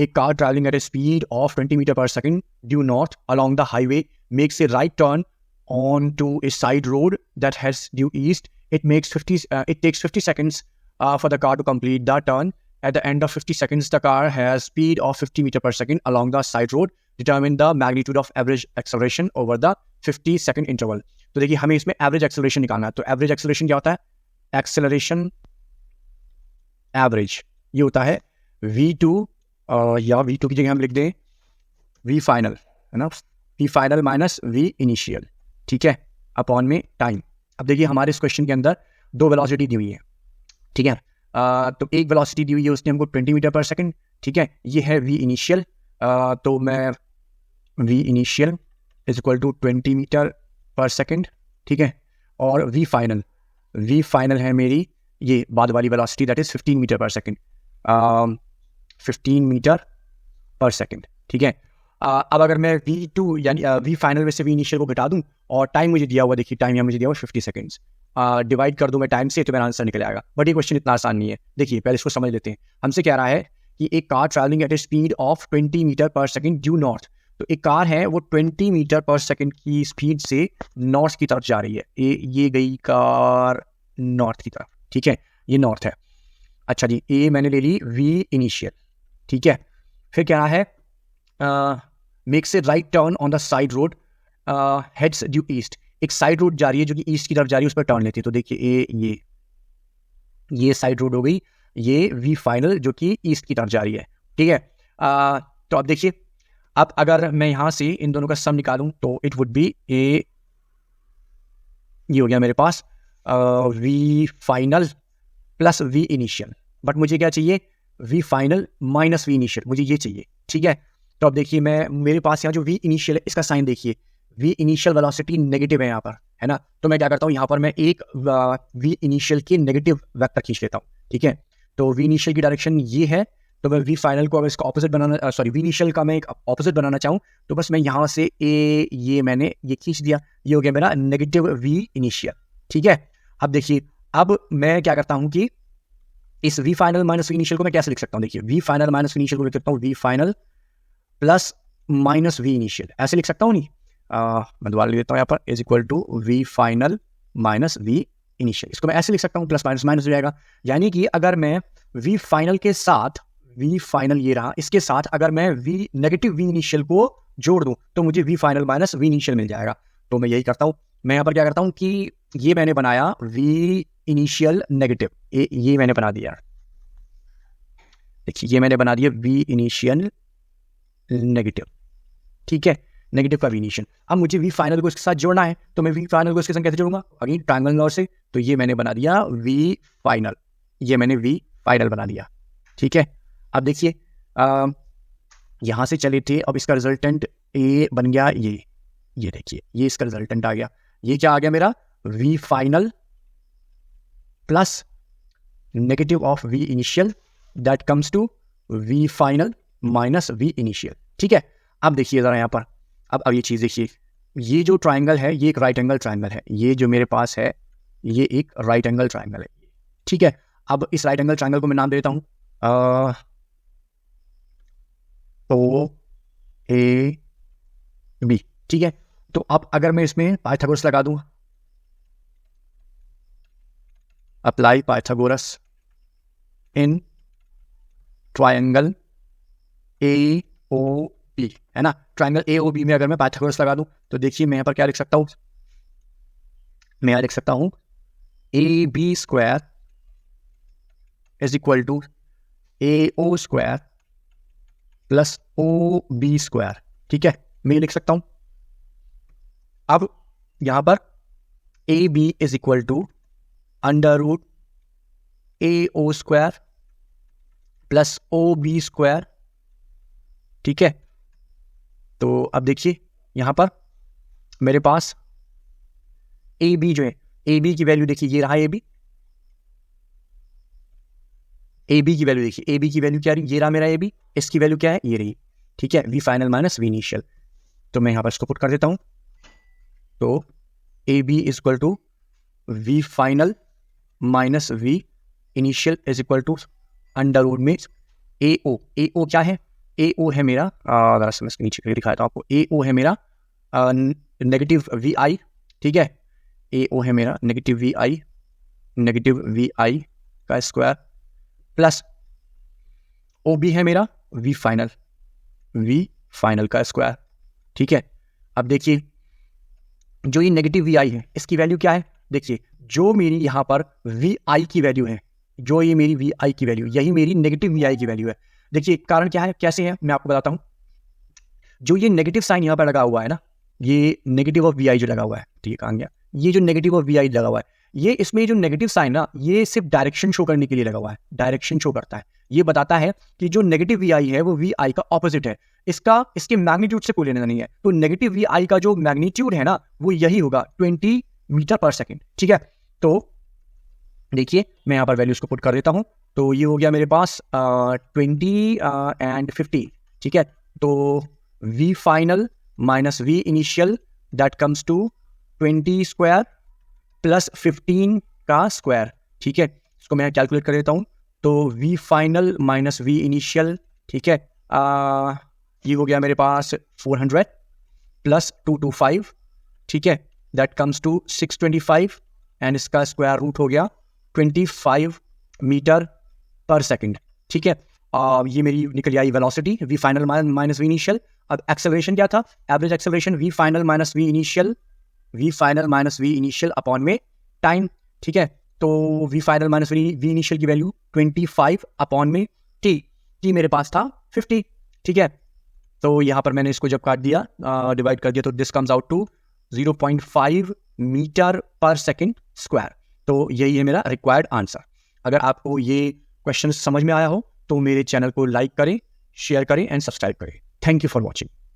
a car traveling at a speed of 20 meter per second due north along the highway makes a right turn onto a side road that heads due east. It takes 50 seconds for the car to complete the turn. At the end of 50 seconds, the car has speed of 50 meter per second along the side road. Determine the magnitude of average acceleration over the 50 second interval. तो देखिए हमें इसमें average acceleration निकालना है. तो average acceleration क्या होता है? एक्सेलरेशन एवरेज ये होता है v2 या v2 की जगह हम लिख दें v फाइनल, है ना, v final minus v initial, ठीक है, अपॉन में टाइम. अब देखिए हमारे इस क्वेश्चन के अंदर दो वेलोसिटी दी हुई है, ठीक है. तो एक वेलोसिटी दी हुई है उसने हमको 20 मीटर पर सेकंड, ठीक है, ये है v इनिशियल. तो मैं v initial is equal to 20 metre per second, ठीक है, और v फाइनल है मेरी ये बाद वाली velocity that is 15 metre per second, 15 metre per second, ठीक है. अब अगर मैं v2 यानी v फाइनल में से v इनिशियल को घटा दूं और टाइम मुझे दिया हुआ, देखिए टाइम यहाँ मुझे दिया हुआ 50 सेकंड्स, डिवाइड कर दूं मैं टाइम से तो मेरा आंसर निकल आएगा. बट ये क्वेश्चन इतना आसान नहीं है. देखिए पहले इसको समझ लेते हैं. हमसे कह रहा है कि एक car travelling at a speed of 20 metre per second due north. तो एक कार है वो 20 मीटर पर सेकंड की स्पीड से नॉर्थ की तरफ जा रही है. ये गई कार नॉर्थ की तरफ, ठीक है, ये नॉर्थ है. अच्छा जी, ए मैंने ले ली v इनिशियल, ठीक है. फिर क्या है, makes a right turn on the side road heads due east. एक साइड रोड जा रही है जो कि ईस्ट की तरफ जा रही है, उस पर टर्न लेती है. तो देखिए ये साइड रोड हो गई, ये v फाइनल जो कि ईस्ट की तरफ जा रही है, ठीक है. तो अब देखिए, अब अगर मैं यहां से इन दोनों का सम निकालूं तो इट वुड बी ये हो गया मेरे पास v final plus v initial. But मुझे क्या चाहिए, v final minus v initial, मुझे ये चाहिए, ठीक है. तो अब देखिए मेरे पास यहाँ जो v इनिशियल है इसका साइन देखिए, v इनिशियल वेलोसिटी नेगेटिव है यहाँ पर, है ना. तो मैं क्या करता हूँ, यहाँ पर मैं एक v इनिशियल की नेगेटिव वेक्टर खींच लेता हूँ, ठीक है. तो v इनिशियल की डायरेक्शन ये है, तो मैं v फाइनल को अगर इसका ऑपोजिट बनाना, v इनिशियल का मैं एक ऑपोजिट बनाना चाहूँ तो बस मैं यहाँ से मैंने ये खींच दिया, ये हो गया मेरा नेगेटिव v इनिशियल, ठीक है. अब देखिए, अब मैं क्या करता हूँ कि इस v final minus v initial को मैं कैसे लिख सकता हूँ. देखिए v final minus v initial को लिख सकता हूँ v final plus minus v initial, ऐसे लिख सकता हूँ नहीं. मैं दोबारा लिख देता हूँ यहाँ पर, is equal to v final minus v initial. इसको मैं ऐसे लिख सकता हूँ, प्लस माइनस माइनस हो जाएगा. यानी कि अगर मैं v फाइनल के साथ, v फाइनल ये रहा, इसके साथ अगर मैं नेगेटिव v इनिशियल को जोड़ दूं तो मुझे v final minus v initial मिल जाएगा. तो मैं यही करता हूँ. मैं यहाँ पर क्या करता हूँ कि ये मैंने बनाया v इनिशियल नेगेटिव, ये मैंने बना दिया, देखिए ये मैंने बना दिया v इनिशियल नेगेटिव, ठीक है, नेगेटिव का v इनिशियल. अब मुझे v फाइनल को इसके साथ जोड़ना है, तो मैं v फाइनल को इसके साथ कैसे जोड़ूंगा, अगेन ट्रायंगल लॉ से. तो ये मैंने बना दिया v फाइनल, ये मैंने v फाइनल बना दिया, ठीक है. अब देखिए यहां से चले थे, अब इसका रिजल्टेंट a बन गया ये देखिए, ये इसका रिजल्टेंट आ गया. ये क्या आ गया मेरा, v final plus negative of v initial that comes to v final minus v initial, ठीक है. अब देखिए जरा यहाँ पर, अब ये चीज देखिए, ये जो ट्राइंगल है ये एक राइट एंगल ट्राइंगल है, ये जो मेरे पास है ये एक राइट एंगल ट्राइंगल है, ठीक है. अब इस राइट एंगल ट्राइंगल को मैं नाम देता हूं ओ ए बी, ठीक है. तो अब अगर मैं इसमें पाइथागोरस लगा दूं, apply Pythagoras in triangle A O B, है ना. ट्राइंगल ए ओ बी में अगर मैं पाइथागोरस लगा दूं तो देखिए मैं यहाँ पर क्या लिख सकता हूं, मैं यहाँ लिख सकता हूं A B square is equal to A O square plus O B square, ठीक है, मैं ये लिख सकता हूं. अब यहां पर A B is equal to under root A O square plus O B square, ठीक है. तो अब देखिए यहां पर मेरे पास ए बी जो है, ए बी की वैल्यू देखिए, ये रहा ए बी, ए बी की वैल्यू देखिए, ए बी की वैल्यू क्या रही, ये रहा मेरा ए बी, इसकी वैल्यू क्या है, ये रही, ठीक है, v final minus v initial. तो मैं यहां पर इसको पुट कर देता हूं. तो A B is equal to v final minus v initial is equal to under root में ए ओ क्या है, ए ओ है मेरा, अगर मैं इसके नीचे दिखाता हूँ आपको, ए ओ है मेरा नेगेटिव वी आई, ठीक है, ए ओ है मेरा नेगेटिव वी आई का स्क्वायर प्लस ओ बी है मेरा वी फाइनल का स्क्वायर, ठीक है। अब देखिए जो ये नेगेटिव वी आई है इसकी वैल्यू क्या है, देखिए जो मेरी यहाँ पर वी आई की वैल्यू है, जो ये मेरी वी आई की वैल्यू, यही मेरी नेगेटिव वी आई की वैल्यू है। देखिए कारण क्या है, कैसे है, मैं आपको बताता हूँ। जो ये नेगेटिव साइन यहाँ पर लगा हुआ है ना, ये नेगेटिव ऑफ वी आई जो लगा हुआ है, ठीक है, कहाँ गया, ये जो नेगेटिव ऑफ वी आई लगा हुआ है, ये इसमें जो नेगेटिव साइन ना, ये सिर्फ डायरेक्शन शो करने के लिए लगा हुआ है, डायरेक्शन शो करता है। ये बताता है कि जो नेगेटिव वी आई है वो वी आई का ऑपोजिट है, इसके मैग्नीट्यूड से कोई लेना नहीं है। तो नेगेटिव वी आई का जो मैग्नीट्यूड है ना वो यही होगा 20 मीटर पर सेकेंड, ठीक है। तो देखिए मैं यहाँ पर वैल्यूज को पुट कर देता हूँ, तो ये हो गया मेरे पास 20 एंड 50, ठीक है। तो v final minus v initial that comes to 20 square plus 15 का स्क्वायर, ठीक है। इसको मैं कैलकुलेट कर देता हूँ, तो v final minus v initial, ठीक है, ये हो गया मेरे पास 400 प्लस 225, ठीक है, दैट कम्स टू 625 एंड इसका स्क्वायर रूट हो गया 25 मीटर पर सेकंड, ठीक है। ये मेरी निकल आई velocity v final minus v initial. अब एक्सेलरेशन क्या था, average acceleration v final minus v initial upon में टाइम, ठीक है। तो v final minus v initial की वैल्यू 25 अपॉन में टी मेरे पास था 50, ठीक है। तो यहाँ पर मैंने इसको जब काट दिया, डिवाइड कर दिया, तो this comes out to 0.5 metre per second square. तो यही है मेरा रिक्वायर्ड आंसर। अगर आपको ये क्वेश्चन समझ में आया हो तो मेरे चैनल को लाइक करें, शेयर करें एंड सब्सक्राइब करें। Thank you for watching.